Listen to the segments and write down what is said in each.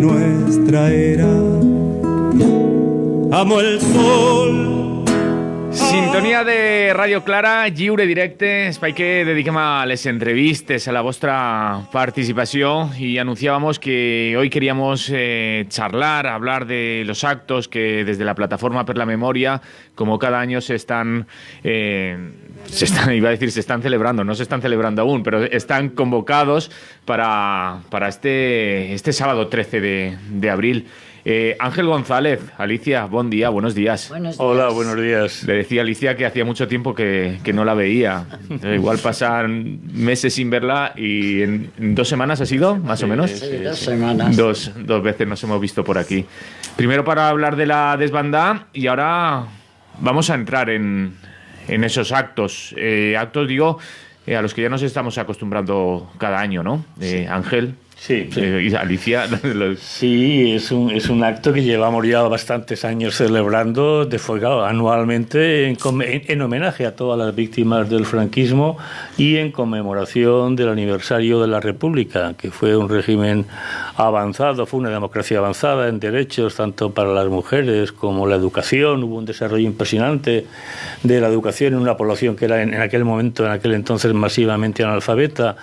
Nuestra era, amo el sol. Sintonia de Radio Clara, lliure directe, espai que dediquem a les entrevistes, a la vostra participació, y anunciábamos que hoy queríamos hablar de los actos que desde la Plataforma per la Memoria, como cada año se están celebrando, no se están celebrando aún, pero están convocados para este sábado 13 de abril. Ángel González, Alicia, buen día, buenos días. Buenos días. Hola, buenos días. Le decía a Alicia que hacía mucho tiempo que no la veía. Igual pasan meses sin verla y en 2 semanas ha sido, más o menos. Sí, 2 semanas. Dos veces nos hemos visto por aquí. Primero para hablar de la desbandada y ahora vamos a entrar en esos actos. Actos, digo, a los que ya nos estamos acostumbrando cada año, ¿no? Ángel. Sí, sí. Y Alicia. Sí, es un acto que llevamos ya bastantes años celebrando anualmente en homenaje a todas las víctimas del franquismo y en conmemoración del aniversario de la República, que fue un régimen avanzado, fue una democracia avanzada en derechos tanto para las mujeres como la educación. Hubo un desarrollo impresionante de la educación en una población que era en aquel entonces masivamente analfabeta,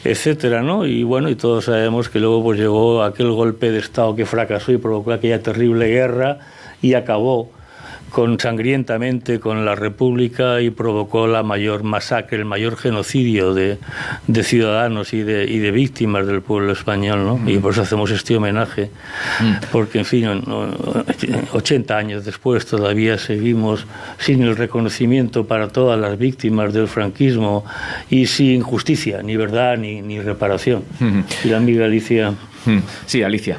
etcétera, ¿no? Y bueno, y todos sabemos que luego pues llegó aquel golpe de Estado que fracasó y provocó aquella terrible guerra y acabó sangrientamente con la República y provocó la mayor masacre, el mayor genocidio de ciudadanos y de víctimas del pueblo español, ¿no? Y por eso hacemos este homenaje, porque en fin, 80 años después todavía seguimos sin el reconocimiento para todas las víctimas del franquismo y sin justicia, ni verdad, ni reparación. Y la amiga Alicia. Sí, Alicia.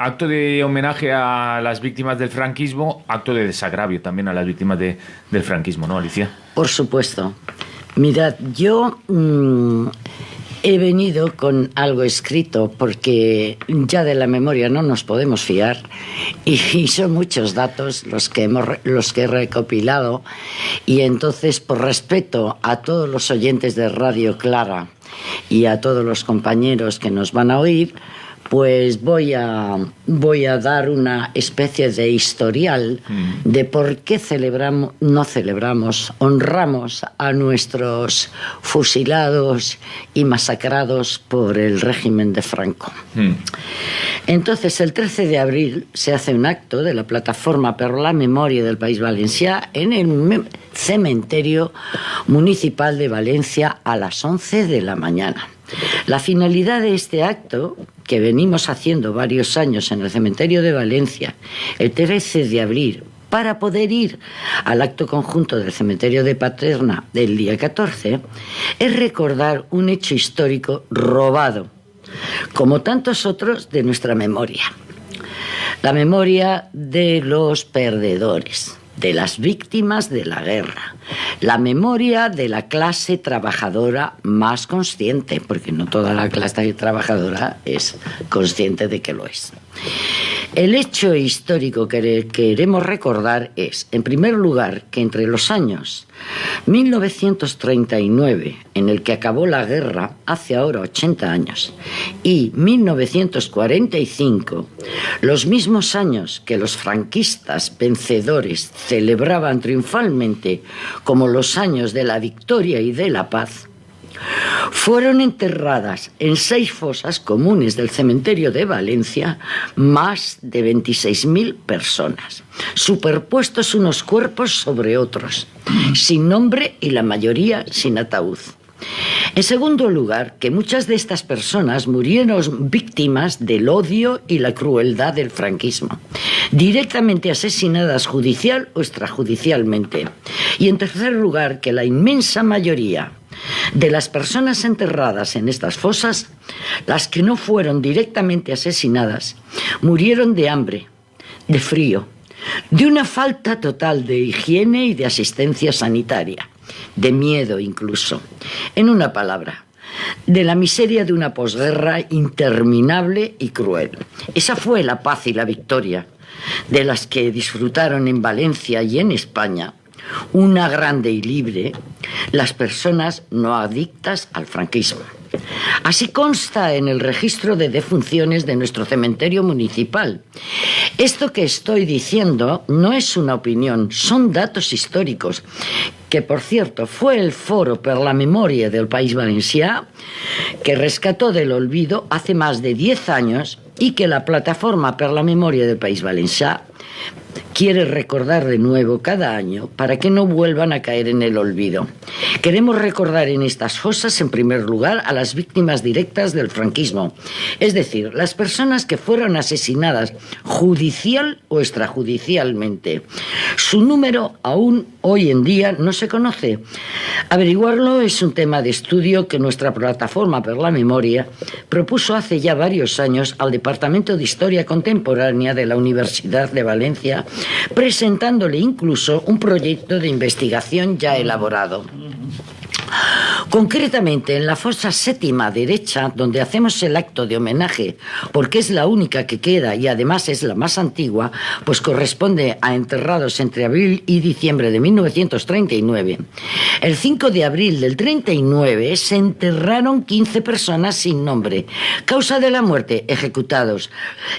Acto de homenaje a las víctimas del franquismo, acto de desagravio también a las víctimas del franquismo, ¿no, Alicia? Por supuesto. Mirad, yo he venido con algo escrito porque ya de la memoria no nos podemos fiar y son muchos datos los que he recopilado, y entonces, por respeto a todos los oyentes de Radio Clara y a todos los compañeros que nos van a oír, pues voy a dar una especie de historial de por qué honramos a nuestros fusilados y masacrados por el régimen de Franco. Entonces, el 13 de abril se hace un acto de la Plataforma per la Memoria del País Valencià en el cementerio municipal de Valencia a las 11 de la mañana. La finalidad de este acto, que venimos haciendo varios años en el cementerio de Valencia, el 13 de abril, para poder ir al acto conjunto del cementerio de Paterna del día 14, es recordar un hecho histórico robado, como tantos otros de nuestra memoria. La memoria de los perdedores, de las víctimas de la guerra, la memoria de la clase trabajadora más consciente, porque no toda la clase trabajadora es consciente de que lo es. El hecho histórico que queremos recordar es, en primer lugar, que entre los años 1939, en el que acabó la guerra, hace ahora 80 años, y 1945, los mismos años que los franquistas vencedores celebraban triunfalmente como los años de la victoria y de la paz, fueron enterradas en 6 fosas comunes del cementerio de Valencia más de 26.000 personas, superpuestos unos cuerpos sobre otros, sin nombre y la mayoría sin ataúd. En segundo lugar, que muchas de estas personas murieron víctimas del odio y la crueldad del franquismo, directamente asesinadas judicial o extrajudicialmente. Y en tercer lugar, que la inmensa mayoría de las personas enterradas en estas fosas, las que no fueron directamente asesinadas, murieron de hambre, de frío, de una falta total de higiene y de asistencia sanitaria, de miedo incluso. En una palabra, de la miseria de una posguerra interminable y cruel. Esa fue la paz y la victoria de las que disfrutaron en Valencia y en España una grande y libre las personas no adictas al franquismo. Así consta en el registro de defunciones de nuestro cementerio municipal. Esto que estoy diciendo no es una opinión, son datos históricos, que por cierto fue el Foro per la Memoria del País Valencià que rescató del olvido hace más de 10 años y que la Plataforma per la Memoria del País Valencià quiere recordar de nuevo cada año para que no vuelvan a caer en el olvido. Queremos recordar en estas fosas, en primer lugar, a las víctimas directas del franquismo, es decir, las personas que fueron asesinadas judicial o extrajudicialmente. Su número aún hoy en día no se conoce. Averiguarlo es un tema de estudio que nuestra Plataforma per la Memoria propuso hace ya varios años al Departamento de Historia Contemporánea de la Universidad de Valencia, presentándole incluso un proyecto de investigación ya elaborado. Concretamente, en la fosa séptima derecha, donde hacemos el acto de homenaje, porque es la única que queda y además es la más antigua, pues corresponde a enterrados entre abril y diciembre de 1939. El 5 de abril del 39 se enterraron 15 personas sin nombre. Causa de la muerte, ejecutados.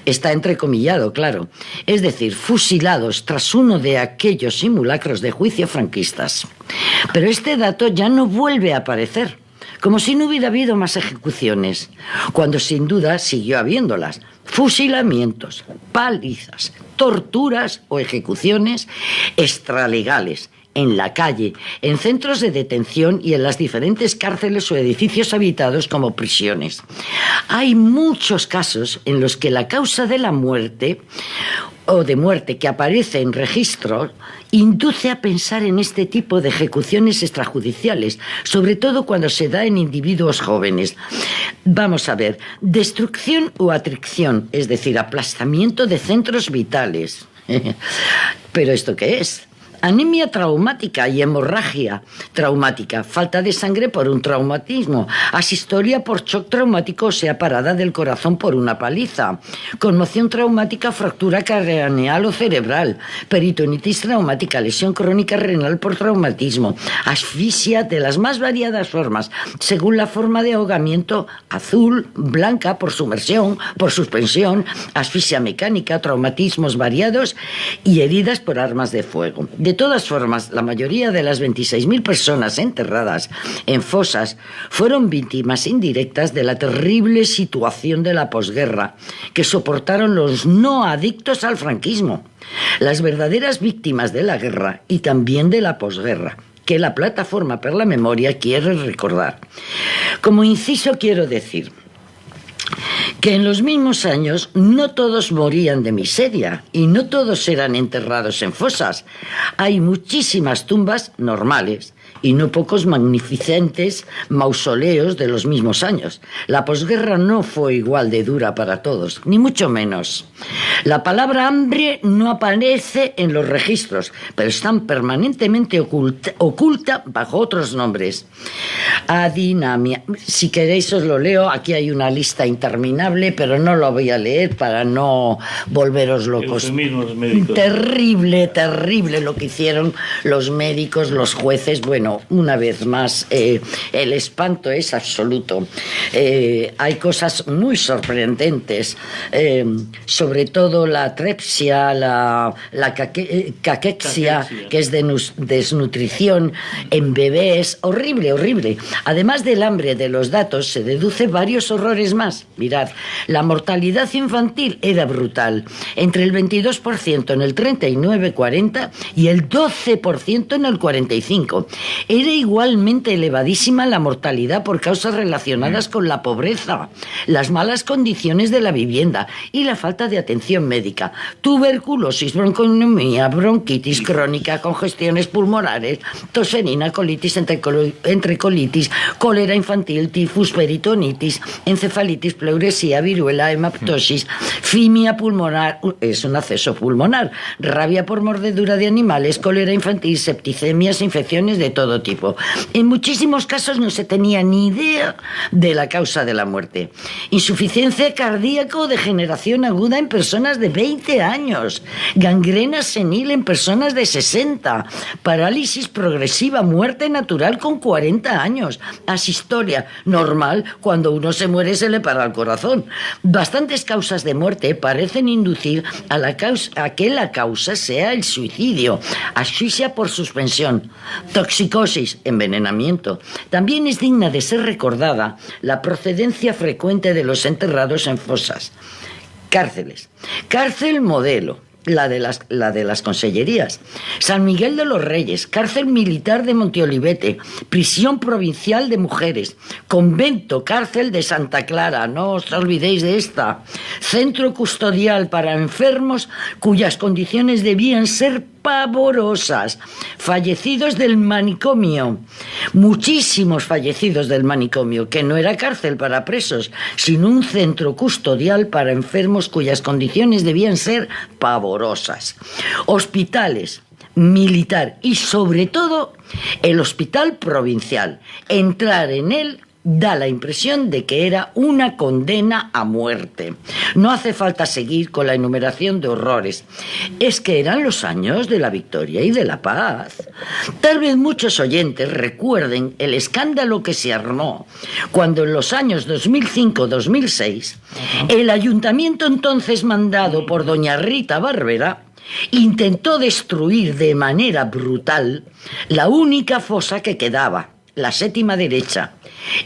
Está entrecomillado, claro. Es decir, fusilados tras uno de aquellos simulacros de juicio franquistas. Pero este dato ya no vuelve a aparecer, como si no hubiera habido más ejecuciones, cuando sin duda siguió habiéndolas. Fusilamientos, palizas, torturas o ejecuciones extralegales, en la calle, en centros de detención y en las diferentes cárceles o edificios habitados como prisiones. Hay muchos casos en los que la causa de la muerte o de muerte que aparece en registros induce a pensar en este tipo de ejecuciones extrajudiciales, sobre todo cuando se da en individuos jóvenes. Vamos a ver, destrucción o atracción, es decir, aplastamiento de centros vitales. ¿Pero esto qué es? Anemia traumática y hemorragia traumática, falta de sangre por un traumatismo, asistolia por shock traumático, o sea, parada del corazón por una paliza, conmoción traumática, fractura craneal o cerebral, peritonitis traumática, lesión crónica renal por traumatismo, asfixia de las más variadas formas, según la forma de ahogamiento, azul, blanca por sumersión, por suspensión, asfixia mecánica, traumatismos variados y heridas por armas de fuego. De todas formas, la mayoría de las 26.000 personas enterradas en fosas fueron víctimas indirectas de la terrible situación de la posguerra que soportaron los no adictos al franquismo, las verdaderas víctimas de la guerra y también de la posguerra, que la Plataforma per la Memoria quiere recordar. Como inciso quiero decir que en los mismos años no todos morían de miseria y no todos eran enterrados en fosas. Hay muchísimas tumbas normales y no pocos magnificentes mausoleos de los mismos años. La posguerra no fue igual de dura para todos, ni mucho menos. La palabra hambre no aparece en los registros, pero están permanentemente oculta bajo otros nombres. Adinamia. Si queréis os lo leo, aquí hay una lista interminable, pero no lo voy a leer para no volveros locos. Terrible, terrible lo que hicieron los médicos, los jueces. Bueno, una vez más, el espanto es absoluto. Hay cosas muy sorprendentes, sobre todo la atrepsia, la caquexia, que es desnutrición en bebés. Horrible, horrible. Además del hambre de los datos, se deduce varios horrores más. Mirad, la mortalidad infantil era brutal, entre el 22% en el 39-40 y el 12% en el 45. Era igualmente elevadísima la mortalidad por causas relacionadas con la pobreza, las malas condiciones de la vivienda y la falta de atención médica. Tuberculosis, bronconomía, bronquitis crónica, congestiones pulmonares, tosferina, colitis, entrecolitis, cólera infantil, tifus, peritonitis, encefalitis, pleuresía, viruela, hemaptosis, fimia pulmonar, es un acceso pulmonar, rabia por mordedura de animales, cólera infantil, septicemias, infecciones de todo todo tipo. En muchísimos casos no se tenía ni idea de la causa de la muerte. Insuficiencia cardíaca o degeneración aguda en personas de 20 años, gangrena senil en personas de 60, parálisis progresiva, muerte natural con 40 años, asistolia normal, cuando uno se muere se le para el corazón. Bastantes causas de muerte parecen inducir a que la causa sea el suicidio, asfixia por suspensión, toxicosis, envenenamiento. También es digna de ser recordada la procedencia frecuente de los enterrados en fosas. Cárceles. Cárcel modelo. La de las consellerías. San Miguel de los Reyes, cárcel militar de Monteolivete, prisión provincial de mujeres, convento, cárcel de Santa Clara, no os olvidéis de esta, centro custodial para enfermos cuyas condiciones debían ser pavorosas, fallecidos del manicomio, muchísimos fallecidos del manicomio, que no era cárcel para presos, sino un centro custodial para enfermos cuyas condiciones debían ser pavorosas. Hospitales, militar y sobre todo el hospital provincial. Entrar en él da la impresión de que era una condena a muerte. No hace falta seguir con la enumeración de horrores. Es que eran los años de la victoria y de la paz. Tal vez muchos oyentes recuerden el escándalo que se armó cuando en los años 2005-2006 el ayuntamiento entonces mandado por doña Rita Barberá intentó destruir de manera brutal la única fosa que quedaba, la séptima derecha.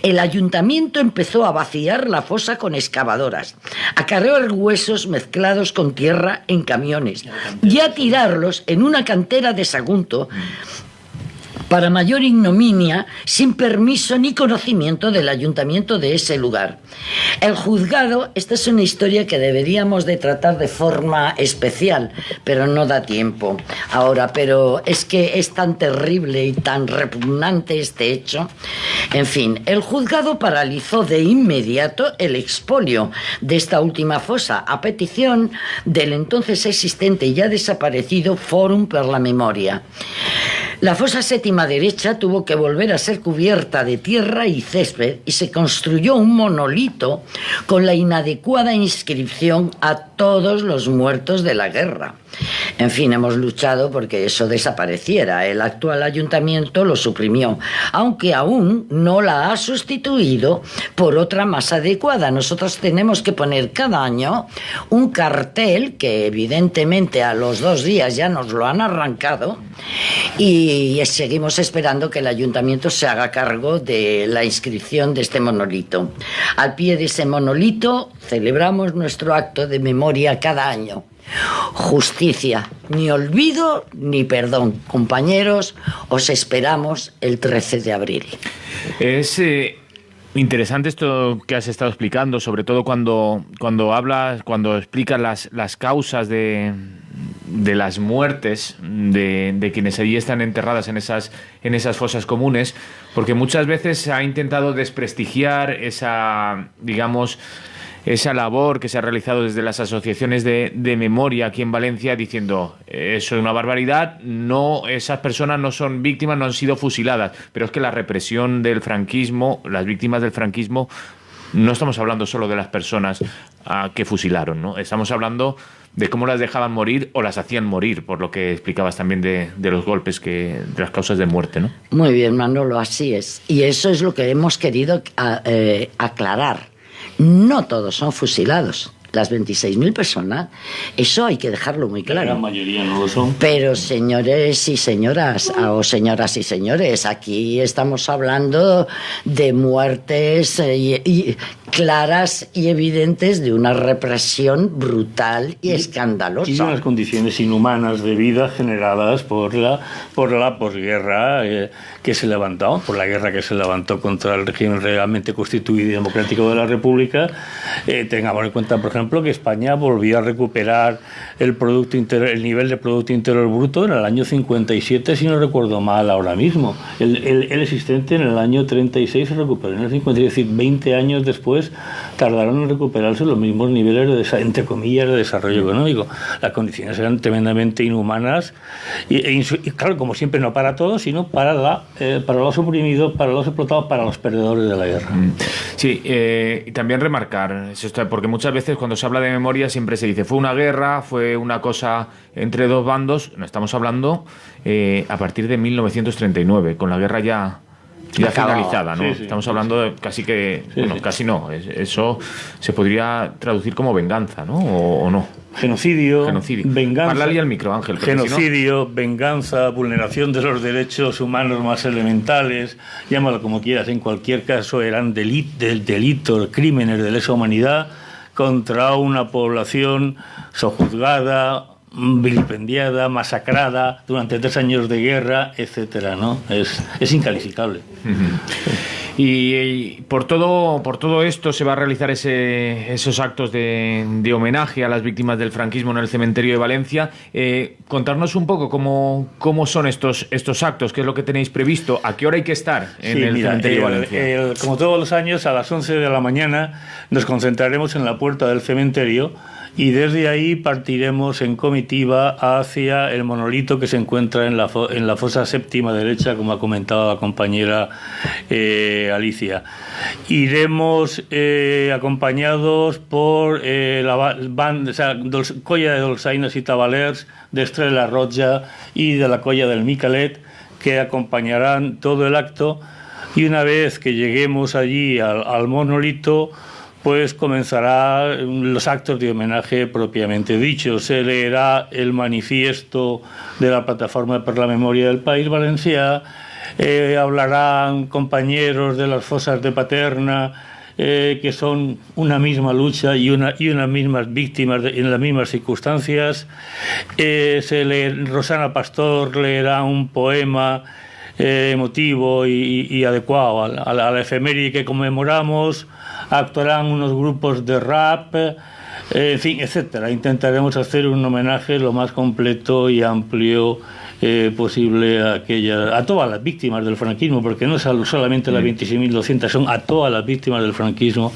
El ayuntamiento empezó a vaciar la fosa con excavadoras, a cargar huesos mezclados con tierra en camiones y a tirarlos en una cantera de Sagunto para mayor ignominia, sin permiso ni conocimiento del ayuntamiento de ese lugar. El juzgado, esta es una historia que deberíamos de tratar de forma especial, pero no da tiempo ahora, pero es que es tan terrible y tan repugnante este hecho. En fin, el juzgado paralizó de inmediato el expolio de esta última fosa a petición del entonces existente y ya desaparecido Fórum per la Memoria. La fosa séptima derecha tuvo que volver a ser cubierta de tierra y césped y se construyó un monolito con la inadecuada inscripción a todos los muertos de la guerra. En fin, hemos luchado porque eso desapareciera. El actual ayuntamiento lo suprimió, aunque aún no la ha sustituido por otra más adecuada. Nosotros tenemos que poner cada año un cartel que evidentemente a los 2 días ya nos lo han arrancado y seguimos esperando que el ayuntamiento se haga cargo de la inscripción de este monolito. Al pie de ese monolito celebramos nuestro acto de memoria cada año. Justicia, ni olvido ni perdón. Compañeros, os esperamos el 13 de abril. Es interesante esto que has estado explicando, sobre todo cuando explicas las causas de las muertes de quienes allí están enterradas en esas fosas comunes, porque muchas veces se ha intentado desprestigiar esa labor que se ha realizado desde las asociaciones de memoria aquí en Valencia, diciendo eso es una barbaridad, no, esas personas no son víctimas, no han sido fusiladas, pero es que la represión del franquismo, las víctimas del franquismo, no estamos hablando solo de las personas que fusilaron, ¿no? Estamos hablando de cómo las dejaban morir o las hacían morir, por lo que explicabas también de los golpes, de las causas de muerte, ¿no? Muy bien, Manolo, así es. Y eso es lo que hemos querido aclarar. No todos son fusilados. Las 26.000 personas, eso hay que dejarlo muy claro. La mayoría no lo son. Pero señores y señoras, o señoras y señores, aquí estamos hablando de muertes claras y evidentes de una represión brutal y escandalosa. Y unas condiciones inhumanas de vida generadas por la posguerra que se levantó, por la guerra que se levantó contra el régimen realmente constituido y democrático de la República. Tengamos en cuenta, por ejemplo, que España volvió a recuperar el nivel de Producto Interior Bruto en el año 57, si no recuerdo mal ahora mismo. El existente en el año 36 se recuperó en el 57, es decir, 20 años después países tardaron en recuperarse los mismos niveles de, entre comillas, de desarrollo económico. Las condiciones eran tremendamente inhumanas y claro, como siempre, no para todos, sino para los oprimidos, para los explotados, para los perdedores de la guerra. Sí, y también remarcar, porque muchas veces cuando se habla de memoria siempre se dice fue una guerra, fue una cosa entre dos bandos. No, estamos hablando a partir de 1939, con la guerra ya finalizada, ¿no? Sí. Estamos hablando de casi que... Sí, bueno, sí. Casi no. Eso se podría traducir como venganza, ¿no? ¿O no? Genocidio, venganza. Háblale al micro, Ángel. Genocidio, venganza, vulneración de los derechos humanos más elementales, llámalo como quieras, en cualquier caso eran delitos, crímenes de lesa humanidad contra una población sojuzgada, vilipendiada, masacrada durante 3 años de guerra, etcétera, ¿no? Es incalificable. Y por todo esto se va a realizar esos actos de homenaje a las víctimas del franquismo en el cementerio de Valencia. Contarnos un poco cómo son estos actos, qué es lo que tenéis previsto, a qué hora hay que estar en el cementerio de Valencia. Como todos los años, a las 11 de la mañana nos concentraremos en la puerta del cementerio y desde ahí partiremos en comitiva hacia el monolito que se encuentra en la fosa séptima derecha, como ha comentado la compañera Alicia. Iremos acompañados por la banda, o sea, Colla de Dolçaines y Tabalers, de Estrella Roja y de la Colla del Miquelet, que acompañarán todo el acto, y una vez que lleguemos allí al monolito, pues comenzarán los actos de homenaje propiamente dichos. Se leerá el manifiesto de la Plataforma per la Memoria del País Valencià, hablarán compañeros de las fosas de Paterna, que son una misma lucha y unas mismas víctimas en las mismas circunstancias. Rosana Pastor leerá un poema emotivo y adecuado a la efeméride que conmemoramos. Actuarán unos grupos de rap, en fin, etcétera. Intentaremos hacer un homenaje lo más completo y amplio posible a todas las víctimas del franquismo, porque no es solamente las 26.200, son a todas las víctimas del franquismo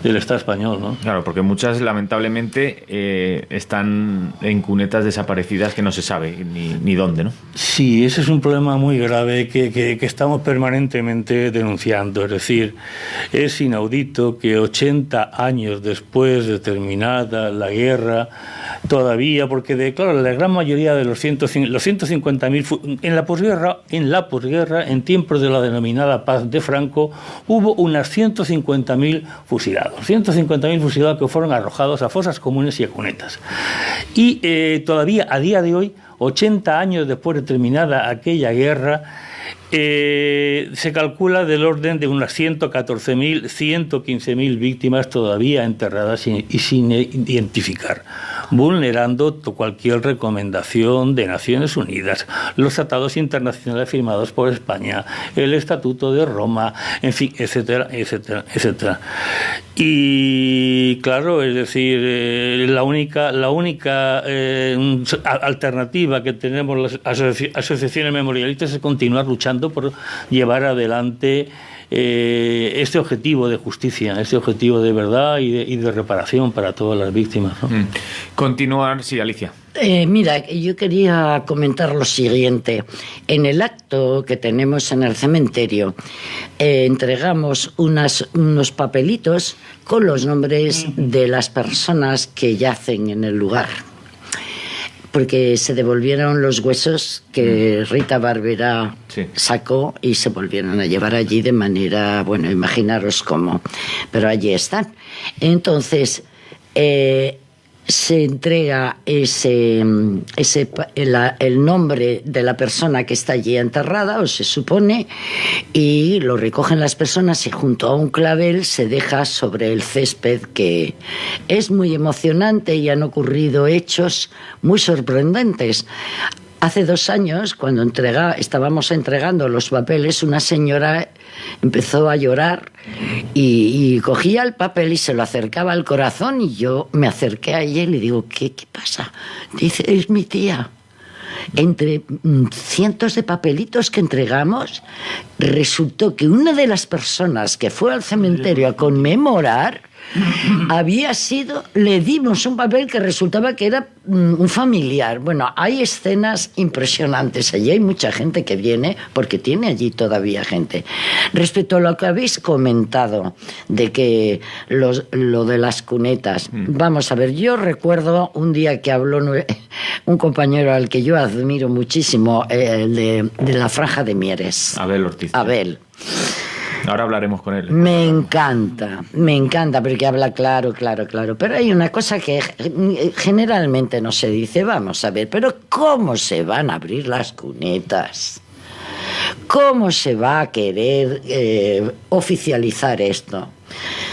del Estado español, ¿no? Claro, porque muchas lamentablemente están en cunetas desaparecidas que no se sabe ni dónde, ¿no? Sí, ese es un problema muy grave que estamos permanentemente denunciando. Es decir, es inaudito que 80 años después de terminada la guerra, todavía, porque claro, la gran mayoría de los 150.000 en la posguerra, en tiempos de la denominada paz de Franco, hubo unas 150.000 fusilados. 150.000 fusilados que fueron arrojados a fosas comunes y a cunetas. Y todavía a día de hoy, 80 años después de terminada aquella guerra, se calcula del orden de unas 114.000, 115.000 víctimas todavía enterradas y sin identificar, vulnerando cualquier recomendación de Naciones Unidas, los tratados internacionales firmados por España, el Estatuto de Roma, en fin, etcétera, etcétera, etcétera. Y claro, es decir, la única alternativa que tenemos las asociaciones memorialistas es continuar luchando por llevar adelante este objetivo de justicia, este objetivo de verdad y de reparación para todas las víctimas, ¿no? Continuar, sí, Alicia. Mira, yo quería comentar lo siguiente. En el acto que tenemos en el cementerio, entregamos unos papelitos con los nombres de las personas que yacen en el lugar, porque se devolvieron los huesos que Rita Barberá sacó y se volvieron a llevar allí de manera, bueno, imaginaros cómo, pero allí están. Entonces, se entrega el nombre de la persona que está allí enterrada, o se supone, y lo recogen las personas y junto a un clavel se deja sobre el césped, que es muy emocionante y han ocurrido hechos muy sorprendentes. Hace 2 años, cuando estábamos entregando los papeles, una señora empezó a llorar y cogía el papel y se lo acercaba al corazón, y yo me acerqué a ella y le digo, ¿qué pasa? Dice, es mi tía. entre cientos de papelitos que entregamos, resultó que una de las personas que fue al cementerio a conmemorar había sido, le dimos un papel que resultaba que era un familiar. Bueno, hay escenas impresionantes allí, hay mucha gente que viene porque tiene allí todavía gente. Respecto a lo que habéis comentado de que lo de las cunetas, vamos a ver, yo recuerdo un día que habló un compañero al que yo admiro muchísimo, de la Franja de Mieres, Abel Ortiz. Abel. Ahora hablaremos con él. Me encanta porque habla claro. Pero hay una cosa que generalmente no se dice, vamos a ver, pero ¿cómo se van a abrir las cunetas? ¿Cómo se va a querer oficializar esto?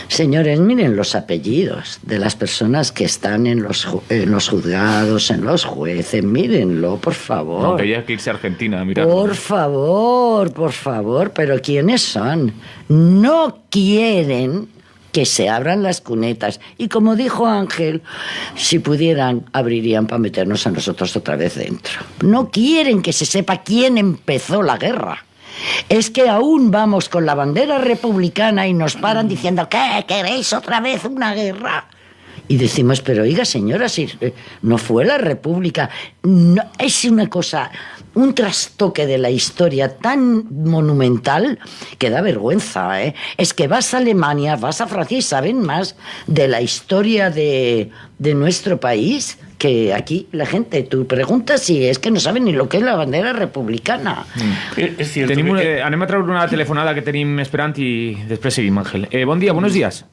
Señores, miren los apellidos de las personas que están en los juzgados, en los jueces, mírenlo, por favor. Aunque haya que irse a Argentina a mirarlo. Por favor, pero ¿quiénes son? No quieren que se abran las cunetas. Y como dijo Ángel, si pudieran, abrirían para meternos a nosotros otra vez dentro. No quieren que se sepa quién empezó la guerra. Es que aún vamos con la bandera republicana y nos paran diciendo ¿qué? ¿Queréis otra vez una guerra? Y decimos, pero oiga señora, si no fue la República, no, es una cosa, un trastoque de la historia tan monumental que da vergüenza, ¿eh? Es que vas a Alemania, vas a Francia y saben más de la historia de nuestro país que aquí la gente. Tú preguntas si es que no saben ni lo que es la bandera republicana. És cierto. Anem a treure una telefonada que tenim esperant i després seguim, Àngel. Bon dia, buenos días.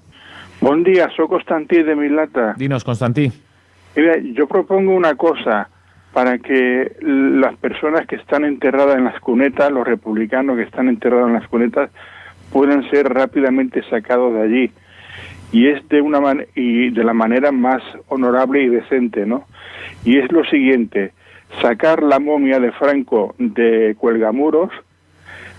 Buen día, soy Constantí de Mislata. Dinos, Constantí. Mira, yo propongo una cosa para que las personas que están enterradas en las cunetas, los republicanos que están enterrados en las cunetas, puedan ser rápidamente sacados de allí. Y es de la manera más honorable y decente, ¿no? Y es lo siguiente: sacar la momia de Franco de Cuelgamuros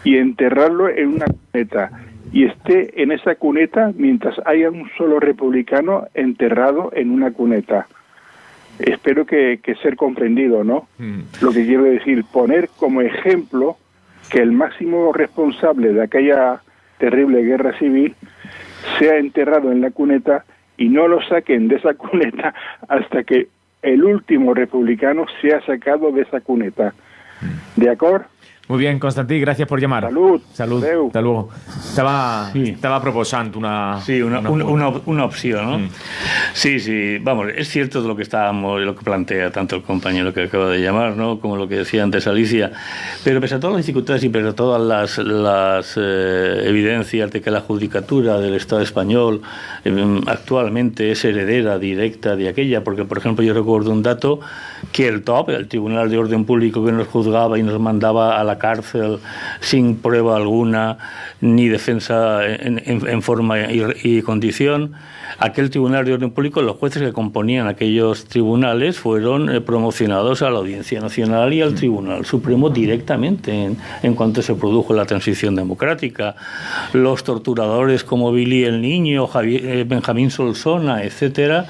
y enterrarlo en una cuneta, y esté en esa cuneta mientras haya un solo republicano enterrado en una cuneta. Espero que ser comprendido, ¿no? Lo que quiero decir, poner como ejemplo que el máximo responsable de aquella terrible guerra civil sea enterrado en la cuneta y no lo saquen de esa cuneta hasta que el último republicano sea sacado de esa cuneta. ¿De acuerdo? Muy bien, Constantí, gracias por llamar. Salud. Salud. Hasta luego. Estaba proposando una... Sí, una opción, ¿no? Sí, vamos, es cierto lo que plantea tanto el compañero que acaba de llamar, ¿no? Como lo que decía antes Alicia, pero pese a todas las dificultades y pese a todas las evidencias de que la judicatura del Estado español actualmente es heredera directa de aquella, porque por ejemplo yo recuerdo un dato que el TOP, el Tribunal de Orden Público, que nos juzgaba y nos mandaba a la cárcel sin prueba alguna ni defensa en forma y condición, aquel Tribunal de Orden Público, los jueces que componían aquellos tribunales fueron promocionados a la Audiencia Nacional y al Tribunal Supremo directamente en cuanto se produjo la transición democrática. Los torturadores como Billy el Niño, Benjamín Solsona, etcétera,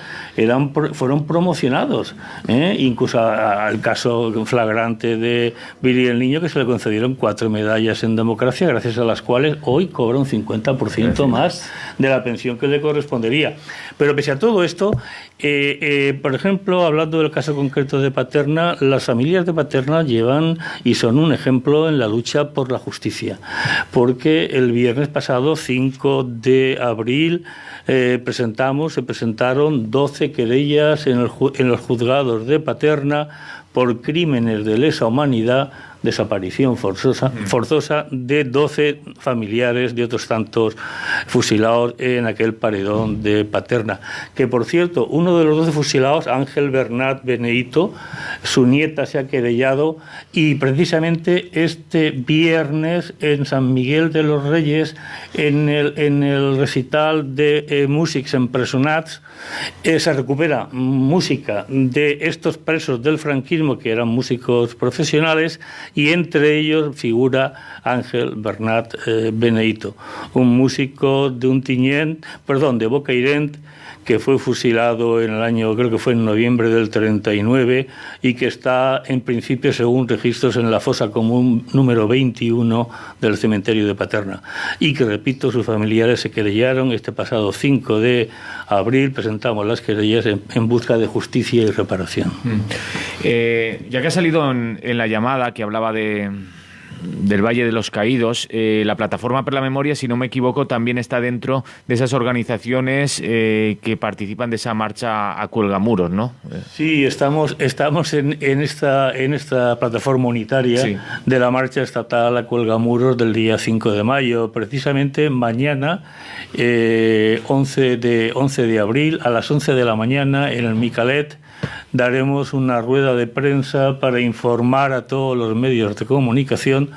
fueron promocionados, incluso al caso flagrante de Billy el Niño, que se le concedieron 4 medallas en democracia, gracias a las cuales hoy cobra un 50% más de la pensión que le correspondería. Pero pese a todo esto, por ejemplo, hablando del caso concreto de Paterna, las familias de Paterna llevan y son un ejemplo en la lucha por la justicia, porque el viernes pasado, 5 de abril, se presentaron 12 querellas en los juzgados de Paterna por crímenes de lesa humanidad, desaparición forzosa de 12 familiares de otros tantos fusilados en aquel paredón de Paterna. Que, por cierto, uno de los 12 fusilados, Ángel Bernat Benedito, su nieta se ha querellado, y precisamente este viernes en San Miguel de los Reyes, en el recital de Músics Empresonats, se recupera música de estos presos del franquismo que eran músicos profesionales, y entre ellos figura Ángel Bernat Benedito, un músico de Bocairent, que fue fusilado Franco en el año, creo que fue en noviembre del 39, y que está en principio, según registros, en la fosa común número 21 del cementerio de Paterna, y que, repito, sus familiares se querellaron este pasado 5 de abril, presentamos las querellas en busca de justicia y reparación. Ya que ha salido en la llamada que hablaba del Valle de los Caídos, la Plataforma per la Memoria, si no me equivoco, también está dentro de esas organizaciones que participan de esa marcha a Cuelgamuros, ¿no? Sí, estamos en esta plataforma unitaria, sí, de la marcha estatal a Cuelgamuros del día 5 de mayo. Precisamente mañana, 11 de abril, a las 11 de la mañana, en el Micalet, daremos una rueda de prensa para informar a todos los medios de comunicación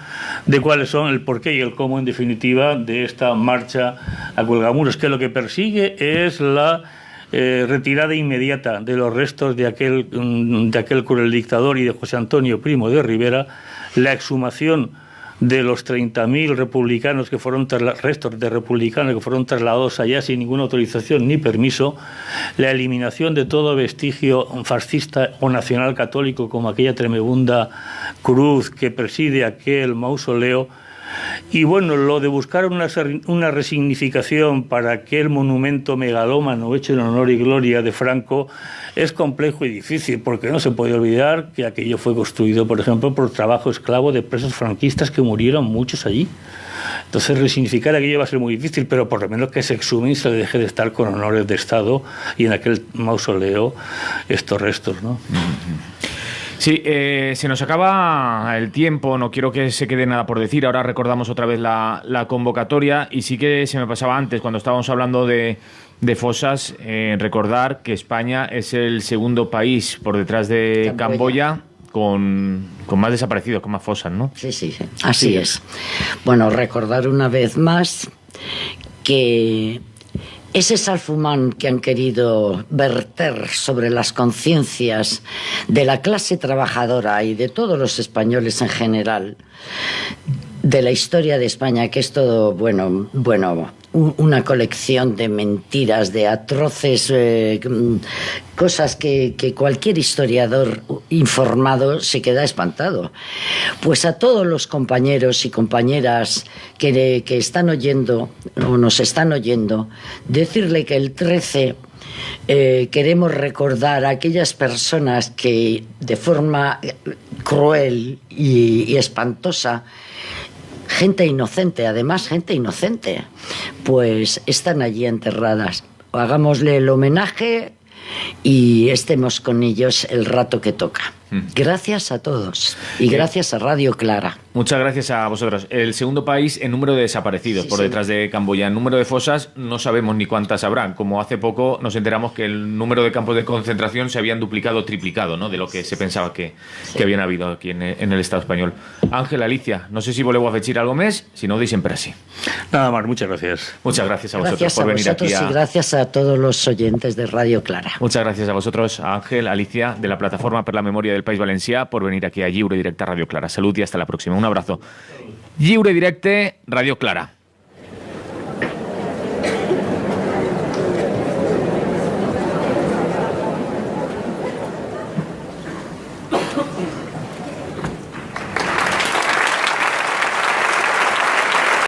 de cuáles son el porqué y el cómo, en definitiva, de esta marcha a Cuelgamuros, que lo que persigue es la retirada inmediata de los restos de aquel cruel dictador y de José Antonio Primo de Rivera, la exhumación de los 30.000 republicanos restos de republicanos que fueron trasladados allá sin ninguna autorización ni permiso, la eliminación de todo vestigio fascista o nacional católico, como aquella tremenda cruz que preside aquel mausoleo. Y bueno, lo de buscar una resignificación para aquel monumento megalómano hecho en honor y gloria de Franco es complejo y difícil, porque no se puede olvidar que aquello fue construido, por ejemplo, por trabajo esclavo de presos franquistas que murieron muchos allí. Entonces, resignificar aquello va a ser muy difícil, pero por lo menos que se exhumen y se le deje de estar con honores de Estado y en aquel mausoleo estos restos, ¿no? Sí, se nos acaba el tiempo, no quiero que se quede nada por decir. Ahora recordamos otra vez la convocatoria, y sí que se me pasaba antes, cuando estábamos hablando de fosas, recordar que España es el segundo país por detrás de Camboya con más desaparecidos, con más fosas, ¿no? Sí, así es. Bueno, recordar una vez más que ese salfumán que han querido verter sobre las conciencias de la clase trabajadora y de todos los españoles en general, de la historia de España, que es todo, una colección de mentiras, de atroces cosas que cualquier historiador informado se queda espantado. Pues a todos los compañeros y compañeras que están oyendo o nos están oyendo, decirle que el 13 queremos recordar a aquellas personas que de forma cruel y espantosa, gente inocente, pues están allí enterradas. Hagámosle el homenaje y estemos con ellos el rato que toca. Gracias a todos y gracias a Radio Clara. Muchas gracias a vosotros. El segundo país en número de desaparecidos por detrás de Camboya. En número de fosas no sabemos ni cuántas habrán. Como hace poco nos enteramos que el número de campos de concentración se habían duplicado o triplicado, ¿no?, de lo que se pensaba que habían habido aquí en el Estado español. Ángel, Alicia, no sé si voleu a afegir algo més, si no, deixem per així. Nada más, muchas gracias. Muchas gracias a vosotros por venir aquí. Y gracias a todos los oyentes de Radio Clara. Muchas gracias a vosotros, a Ángel, Alicia, de la Plataforma per la Memoria del País Valencià, por venir aquí a Lliure Directe Radio Clara. Salud y hasta la próxima. Un abrazo. Lliure Directe Radio Clara.